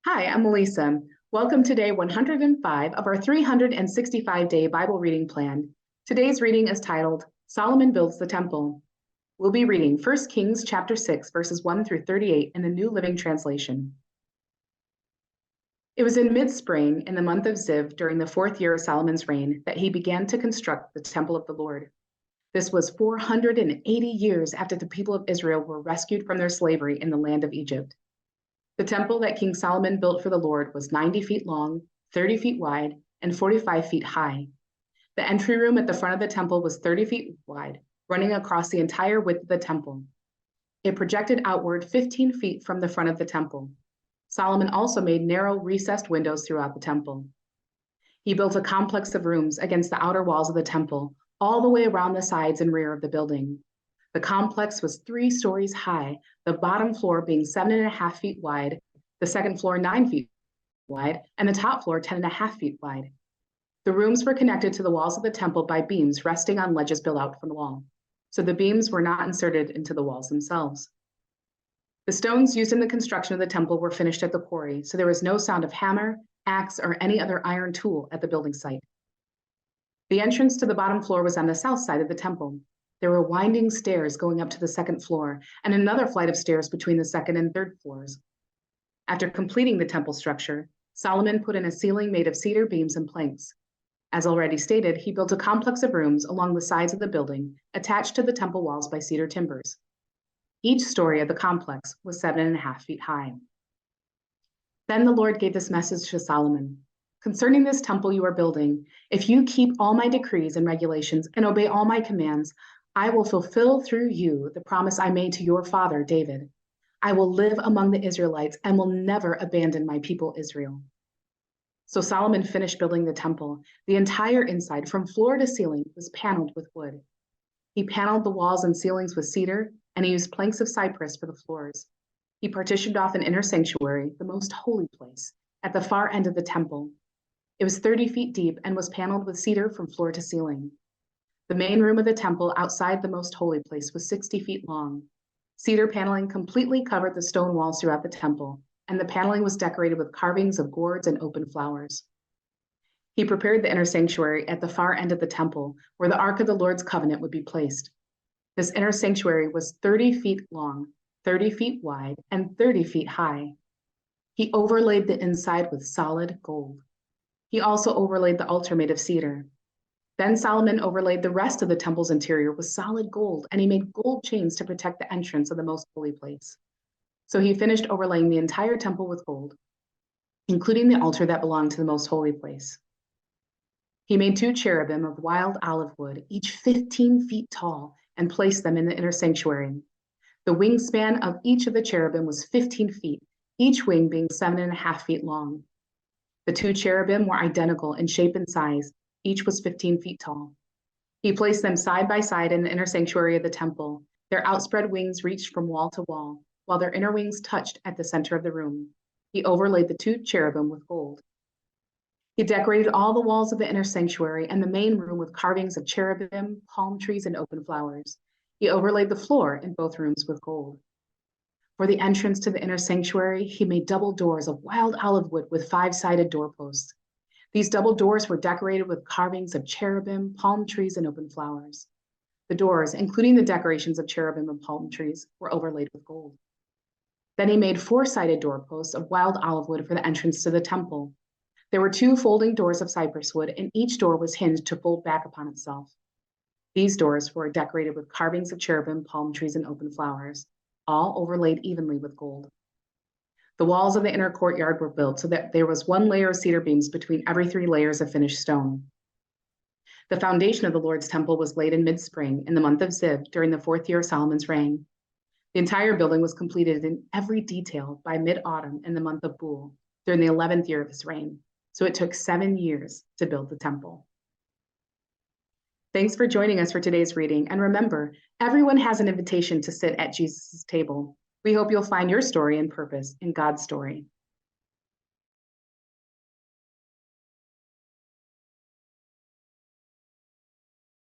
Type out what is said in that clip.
Hi, I'm Elisa. Welcome to day 105 of our 365-day Bible reading plan. Today's reading is titled, Solomon Builds the Temple. We'll be reading 1 Kings chapter 6, verses 1 through 38 in the New Living Translation. It was in mid-spring, in the month of Ziv, during the 4th year of Solomon's reign, that he began to construct the temple of the Lord. This was 480 years after the people of Israel were rescued from their slavery in the land of Egypt. The temple that King Solomon built for the Lord was 90 feet long, 30 feet wide, and 45 feet high. The entry room at the front of the temple was 30 feet wide, running across the entire width of the temple. It projected outward 15 feet from the front of the temple. Solomon also made narrow, recessed windows throughout the temple. He built a complex of rooms against the outer walls of the temple, all the way around the sides and rear of the building. The complex was 3 stories high, the bottom floor being 7.5 feet wide, the second floor 9 feet wide, and the top floor 10.5 feet wide. The rooms were connected to the walls of the temple by beams resting on ledges built out from the wall, so the beams were not inserted into the walls themselves. The stones used in the construction of the temple were finished at the quarry, so there was no sound of hammer, axe, or any other iron tool at the building site. The entrance to the bottom floor was on the south side of the temple. There were winding stairs going up to the second floor and another flight of stairs between the second and third floors. After completing the temple structure, Solomon put in a ceiling made of cedar beams and planks. As already stated, he built a complex of rooms along the sides of the building, attached to the temple walls by cedar timbers. Each story of the complex was 7.5 feet high. Then the Lord gave this message to Solomon. Concerning this temple you are building, if you keep all my decrees and regulations and obey all my commands, I will fulfill through you the promise I made to your father, David. I will live among the Israelites and will never abandon my people, Israel. So Solomon finished building the temple. The entire inside, from floor to ceiling, was paneled with wood. He paneled the walls and ceilings with cedar, and he used planks of cypress for the floors. He partitioned off an inner sanctuary, the most holy place, at the far end of the temple. It was 30 feet deep and was paneled with cedar from floor to ceiling. The main room of the temple outside the most holy place was 60 feet long. Cedar paneling completely covered the stone walls throughout the temple, and the paneling was decorated with carvings of gourds and open flowers. He prepared the inner sanctuary at the far end of the temple, where the Ark of the Lord's covenant would be placed. This inner sanctuary was 30 feet long, 30 feet wide, and 30 feet high. He overlaid the inside with solid gold. He also overlaid the altar made of cedar. Then Solomon overlaid the rest of the temple's interior with solid gold, and he made gold chains to protect the entrance of the most holy place. So he finished overlaying the entire temple with gold, including the altar that belonged to the most holy place. He made 2 cherubim of wild olive wood, each 15 feet tall, and placed them in the inner sanctuary. The wingspan of each of the cherubim was 15 feet, each wing being 7.5 feet long. The 2 cherubim were identical in shape and size. Each was 15 feet tall. He placed them side by side in the inner sanctuary of the temple. Their outspread wings reached from wall to wall, while their inner wings touched at the center of the room. He overlaid the 2 cherubim with gold. He decorated all the walls of the inner sanctuary and the main room with carvings of cherubim, palm trees, and open flowers. He overlaid the floor in both rooms with gold. For the entrance to the inner sanctuary, he made double doors of wild olive wood with 5-sided doorposts. These double doors were decorated with carvings of cherubim, palm trees, and open flowers. The doors, including the decorations of cherubim and palm trees, were overlaid with gold. Then he made 4-sided doorposts of wild olive wood for the entrance to the temple. There were 2 folding doors of cypress wood, and each door was hinged to fold back upon itself. These doors were decorated with carvings of cherubim, palm trees, and open flowers, all overlaid evenly with gold. The walls of the inner courtyard were built so that there was 1 layer of cedar beams between every 3 layers of finished stone. The foundation of the Lord's temple was laid in mid-spring in the month of Ziv during the 4th year of Solomon's reign. The entire building was completed in every detail by mid-autumn in the month of Bul during the 11th year of his reign, so it took 7 years to build the temple. Thanks for joining us for today's reading, and remember, everyone has an invitation to sit at Jesus' table. We hope you'll find your story and purpose in God's story.